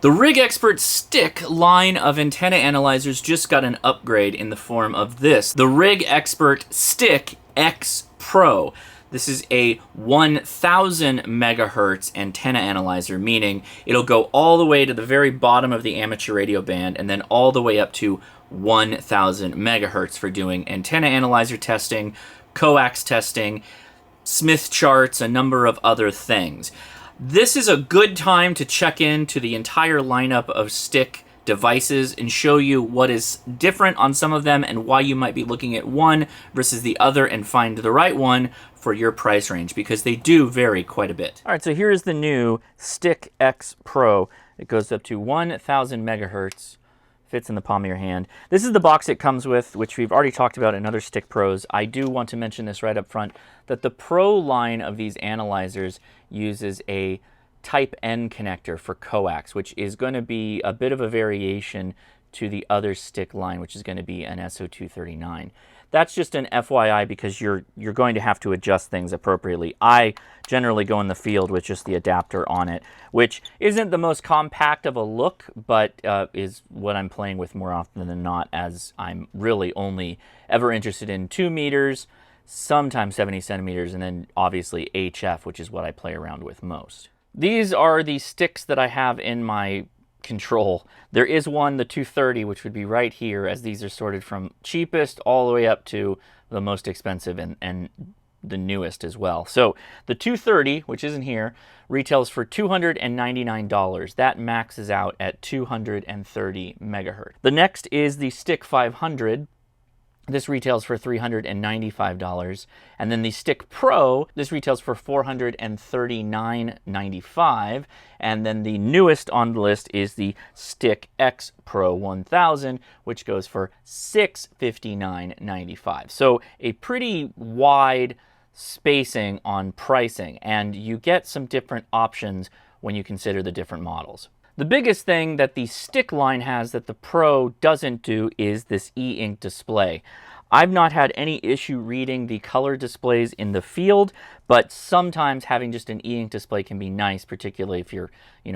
The Rig Expert Stick line of antenna analyzers just got an upgrade in the form of this, the Rig Expert Stick X Pro. This is a 1000 megahertz antenna analyzer, meaning it'll go all the way to the very bottom of the amateur radio band and then all the way up to 1000 megahertz for doing antenna analyzer testing, coax testing, Smith charts, a number of other things. This is a good time to check into the entire lineup of stick devices and show you what is different on some of them and why you might be looking at one versus the other and find the right one for your price range, because they do vary quite a bit. All right, so here's the new Stick X Pro. It goes up to 1000 megahertz. Fits in the palm of your hand. This is the box it comes with, which we've already talked about in other Stick Pros. I do want to mention this right up front, that the Pro line of these analyzers uses a Type N connector for coax, which is going to be a bit of a variation to the other Stick line, which is going to be an SO239. That's just an FYI because you're going to have to adjust things appropriately. I generally go in the field with just the adapter on it, which isn't the most compact of a look, but is what I'm playing with more often than not, as I'm really only ever interested in 2 meters, sometimes 70 centimeters, and then obviously HF, which is what I play around with most. These are the sticks that I have in my control. There is one, the 230, which would be right here, as these are sorted from cheapest all the way up to the most expensive and the newest as well. So the 230, which isn't here, retails for $299. That maxes out at 230 megahertz. The next is the Stick 500. This retails for $395. And then the Stick Pro, this retails for $439.95. And then the newest on the list is the Stick X Pro 1000, which goes for $659.95. So a pretty wide spacing on pricing, and you get some different options when you consider the different models. The biggest thing that the Stick line has that the Pro doesn't do is this e-ink display. I've not had any issue reading the color displays in the field, but sometimes having just an e-ink display can be nice, particularly if you're,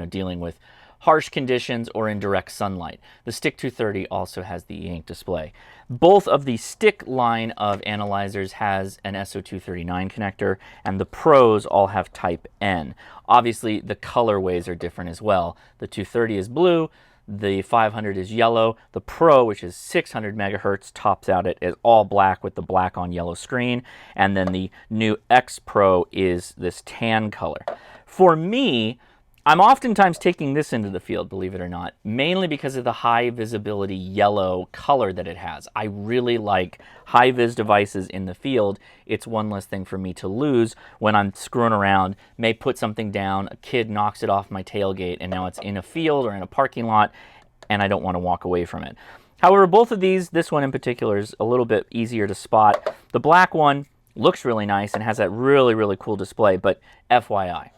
dealing with harsh conditions or in direct sunlight. The Stick 230 also has the e-ink display. Both of the Stick line of analyzers has an SO239 connector, and the Pros all have Type N. Obviously, the colorways are different as well. The 230 is blue, the 500 is yellow. The Pro, which is 600 megahertz, tops out it as all black with the black on yellow screen. And then the new X Pro is this tan color. For me, I'm oftentimes taking this into the field, believe it or not, mainly because of the high visibility yellow color that it has. I really like high vis devices in the field. It's one less thing for me to lose when I'm screwing around, may put something down, a kid knocks it off my tailgate, and now it's in a field or in a parking lot, and I don't want to walk away from it. However, both of these, this one in particular, is a little bit easier to spot. The black one looks really nice and has that really, really cool display, but FYI.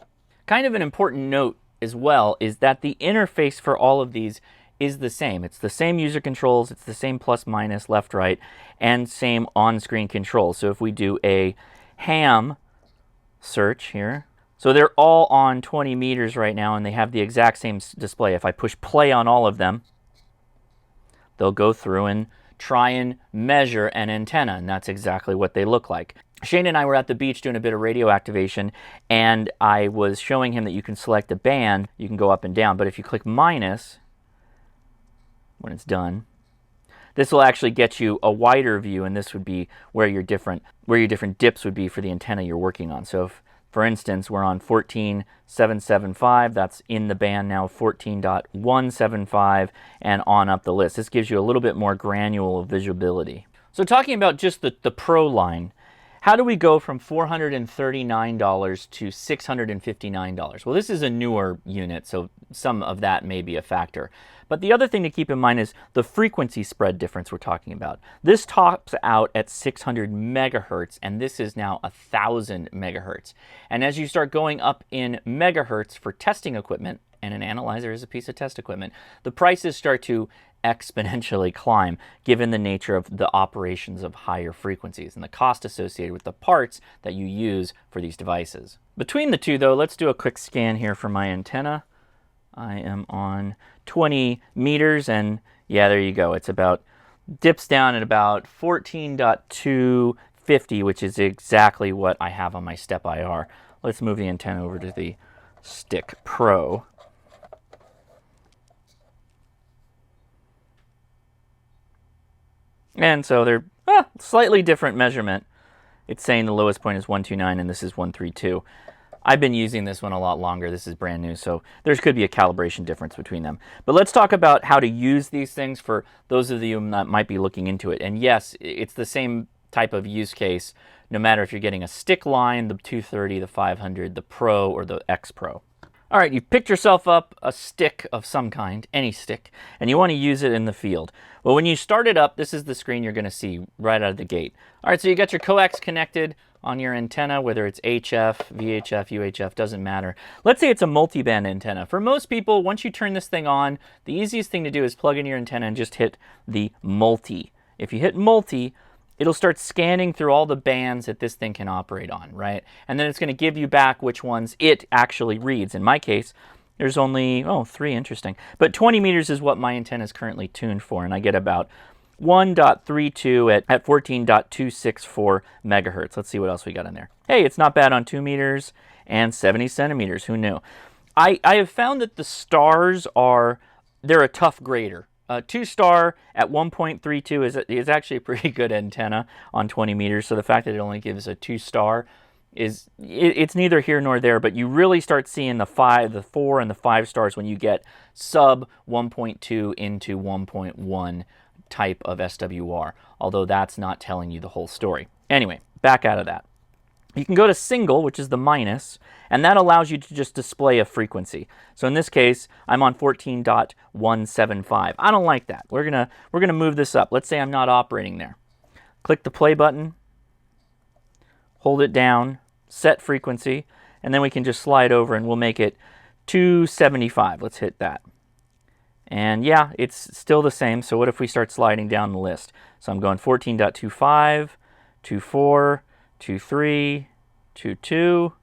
Kind of an important note as well is that the interface for all of these is the same. It's the same user controls, it's the same plus minus left right, and same on-screen controls. So if we do a ham search here, so they're all on 20 meters right now and they have the exact same display. If I push play on all of them, they'll go through and try and measure an antenna, and that's exactly what they look like. Shane and I were at the beach doing a bit of radio activation, and I was showing him that you can select a band, you can go up and down, but if you click minus, when it's done, this will actually get you a wider view, and this would be where your different dips would be for the antenna you're working on. So if, for instance, we're on 14.775, that's in the band now, 14.175, and on up the list. This gives you a little bit more granular visibility. So talking about just the Pro line, how do we go from $439 to $659? Well, this is a newer unit, so some of that may be a factor. But the other thing to keep in mind is the frequency spread difference we're talking about. This tops out at 600 megahertz, and this is now 1000 megahertz. And as you start going up in megahertz for testing equipment, and an analyzer is a piece of test equipment, the prices start to exponentially climb given the nature of the operations of higher frequencies and the cost associated with the parts that you use for these devices. Between the two though, let's do a quick scan here for my antenna. I am on 20 meters, and yeah, there you go. It's about, dips down at about 14.250, which is exactly what I have on my Step IR. Let's move the antenna over to the Stick Pro. And so they're slightly different measurement. It's saying the lowest point is 129 and this is 132. I've been using this one a lot longer. This is brand new, so there could be a calibration difference between them. But let's talk about how to use these things for those of you that might be looking into it. And yes, it's the same type of use case, no matter if you're getting a stick line, the 230, the 500, the Pro, or the X Pro. All right, you've picked yourself up a stick of some kind, any stick, and you want to use it in the field. Well, when you start it up, this is the screen you're going to see right out of the gate. All right, so you got your coax connected on your antenna, whether it's HF, VHF, UHF, doesn't matter. Let's say it's a multiband antenna. For most people, once you turn this thing on, the easiest thing to do is plug in your antenna and just hit the multi. If you hit multi, it'll start scanning through all the bands that this thing can operate on, right? And then it's going to give you back which ones it actually reads. In my case, there's only, 3, interesting. But 20 meters is what my antenna is currently tuned for, and I get about 1.32 at 14.264 megahertz. Let's see what else we got in there. Hey, it's not bad on 2 meters and 70 centimeters. Who knew? I have found that the stars they're a tough grader. 2-star at 1.32 is actually a pretty good antenna on 20 meters. So the fact that it only gives a 2-star it's neither here nor there. But you really start seeing the 4, and the 5 stars when you get sub 1.2 into 1.1 type of SWR. Although that's not telling you the whole story. Anyway, back out of that. You can go to single, which is the minus, and that allows you to just display a frequency. So in this case, I'm on 14.175. I don't like that. We're gonna move this up. Let's say I'm not operating there. Click the play button, hold it down, set frequency, and then we can just slide over and we'll make it 275. Let's hit that. And yeah, it's still the same. So what if we start sliding down the list? So I'm going 14.25, 24, 23, 22,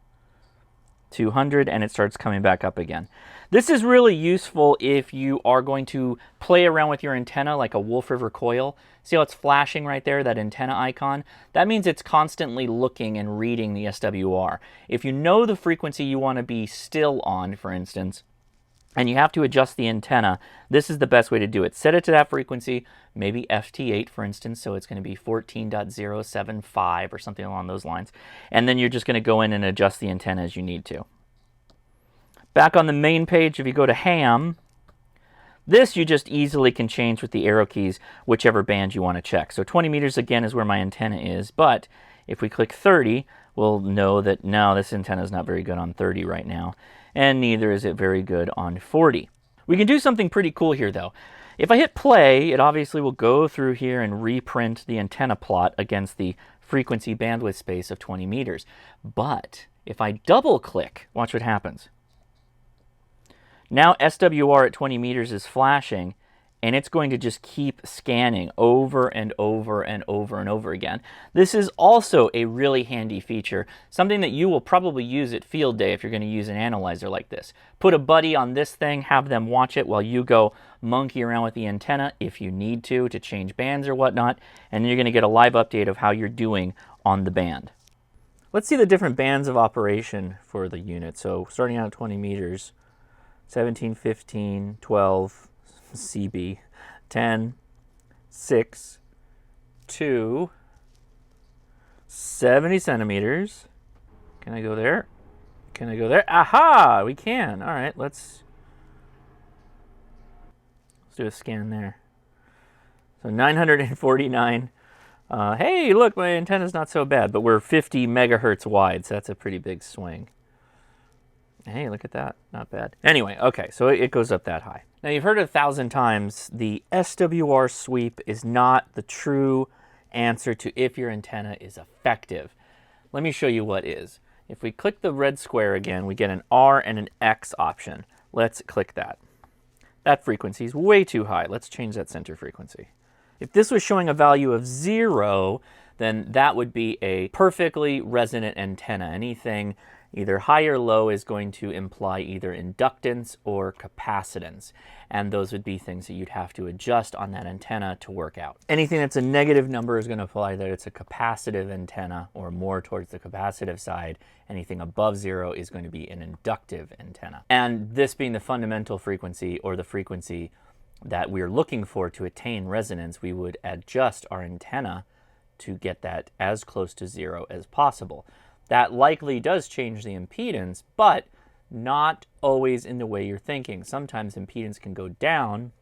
200, and it starts coming back up again. This is really useful if you are going to play around with your antenna like a Wolf River coil. See how it's flashing right there, that antenna icon? That means it's constantly looking and reading the SWR. If you know the frequency you want to be still on, for instance, and you have to adjust the antenna, this is the best way to do it. Set it to that frequency, maybe FT8 for instance, so it's going to be 14.075 or something along those lines. And then you're just going to go in and adjust the antenna as you need to. Back on the main page, if you go to ham, this you just easily can change with the arrow keys, whichever band you want to check. So 20 meters again is where my antenna is, but if we click 30, we'll know that no, this antenna is not very good on 30 right now. And neither is it very good on 40. We can do something pretty cool here though. If I hit play, it obviously will go through here and reprint the antenna plot against the frequency bandwidth space of 20 meters. But if I double click, watch what happens. Now SWR at 20 meters is flashing, and it's going to just keep scanning over and over and over and over again. This is also a really handy feature, something that you will probably use at field day if you're going to use an analyzer like this. Put a buddy on this thing, have them watch it while you go monkey around with the antenna if you need to change bands or whatnot, and then you're going to get a live update of how you're doing on the band. Let's see the different bands of operation for the unit. So starting out at 20 meters, 17, 15, 12, CB, 10, 6, 2, 70 centimeters. Can I go there? Can I go there? Aha! We can. All right, let's do a scan there. So 949. Hey, look, my antenna's not so bad, but we're 50 megahertz wide, so that's a pretty big swing. Hey, look at that. Not bad. Anyway, okay, so it goes up that high. Now, you've heard it 1,000 times. The SWR sweep is not the true answer to if your antenna is effective. Let me show you what is. If we click the red square again, we get an R and an X option. Let's click that. That frequency is way too high. Let's change that center frequency. If this was showing a value of 0, then that would be a perfectly resonant antenna. Anything Either high or low is going to imply either inductance or capacitance, and those would be things that you'd have to adjust on that antenna to work out. Anything that's a negative number is going to imply that it's a capacitive antenna, or more towards the capacitive side. Anything above 0 is going to be an inductive antenna. And this being the fundamental frequency, or the frequency that we're looking for to attain resonance, we would adjust our antenna to get that as close to 0 as possible. That likely does change the impedance, but not always in the way you're thinking. Sometimes impedance can go down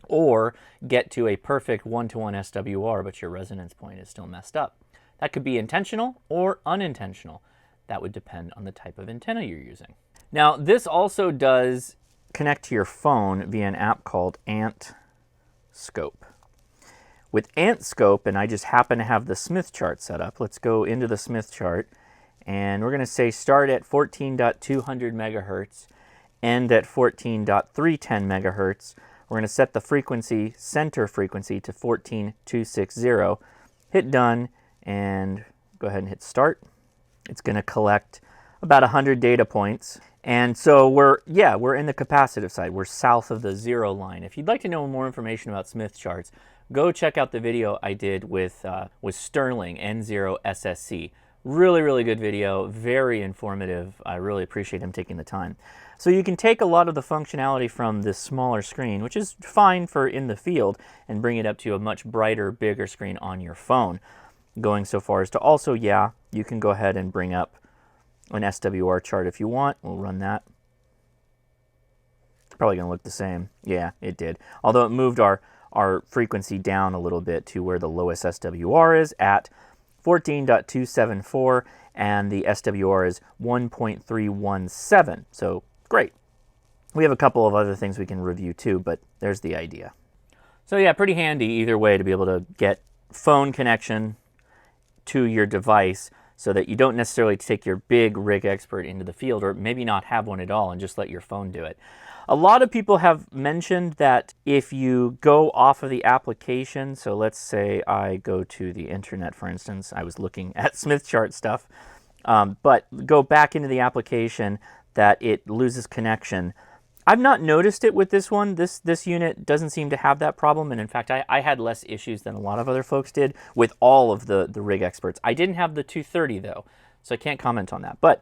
or get to a perfect 1-to-1 SWR, but your resonance point is still messed up. That could be intentional or unintentional. That would depend on the type of antenna you're using. Now, this also does connect to your phone via an app called AntScope. With AntScope, and I just happen to have the Smith chart set up, let's go into the Smith chart. And we're going to say start at 14.200 megahertz, end at 14.310 megahertz. We're going to set the frequency, center frequency, to 14.260. Hit done, and go ahead and hit start. It's going to collect about 100 data points. And so we're in the capacitive side. We're south of the 0 line. If you'd like to know more information about Smith charts, go check out the video I did with Sterling N0 SSC. Really, really good video, very informative. I really appreciate him taking the time. So you can take a lot of the functionality from this smaller screen, which is fine for in the field, and bring it up to a much brighter, bigger screen on your phone. Going so far as to also, you can go ahead and bring up an SWR chart if you want. We'll run that. It's probably going to look the same. Yeah, it did. Although it moved our frequency down a little bit to where the lowest SWR is at 14.274, and the SWR is 1.317. So great. We have a couple of other things we can review too, but there's the idea. So yeah, pretty handy either way to be able to get phone connection to your device so that you don't necessarily take your big Rig Expert into the field, or maybe not have one at all and just let your phone do it. A lot of people have mentioned that if you go off of the application, so let's say I go to the internet, for instance, I was looking at Smith chart stuff, but go back into the application, that it loses connection. I've not noticed it with this one. This unit doesn't seem to have that problem, and in fact, I had less issues than a lot of other folks did with all of the Rig Experts. I didn't have the 230 though, so I can't comment on that. But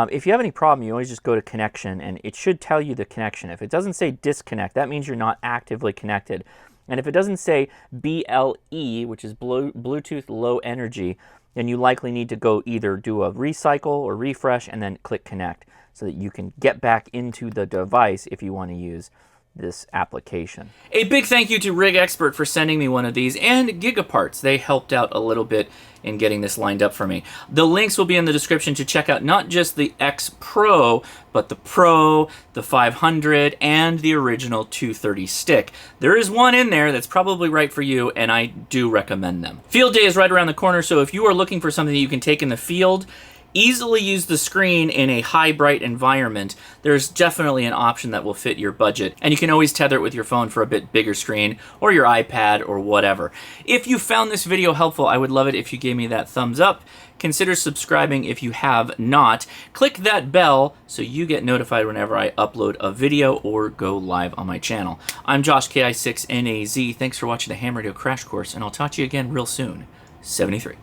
if you have any problem, you always just go to connection, and it should tell you the connection. If it doesn't say disconnect, that means you're not actively connected. And if it doesn't say BLE, which is Bluetooth Low Energy, then you likely need to go either do a recycle or refresh and then click connect so that you can get back into the device if you want to use this application. A big thank you to Rig Expert for sending me one of these, and Gigaparts. They helped out a little bit in getting this lined up for me. The links will be in the description to check out not just the X Pro, but the Pro, the 500, and the original 230 stick. There is one in there that's probably right for you, and I do recommend them. Field day is right around the corner, so if you are looking for something that you can take in the field, easily use the screen in a high bright environment, there's definitely an option that will fit your budget. And you can always tether it with your phone for a bit bigger screen, or your iPad, or whatever. If you found this video helpful, I would love it if you gave me that thumbs up. Consider subscribing if you have not. Click that bell so you get notified whenever I upload a video or go live on my channel. I'm Josh, KI6NAZ. Thanks for watching the Ham Radio Crash Course, and I'll talk to you again real soon. 73.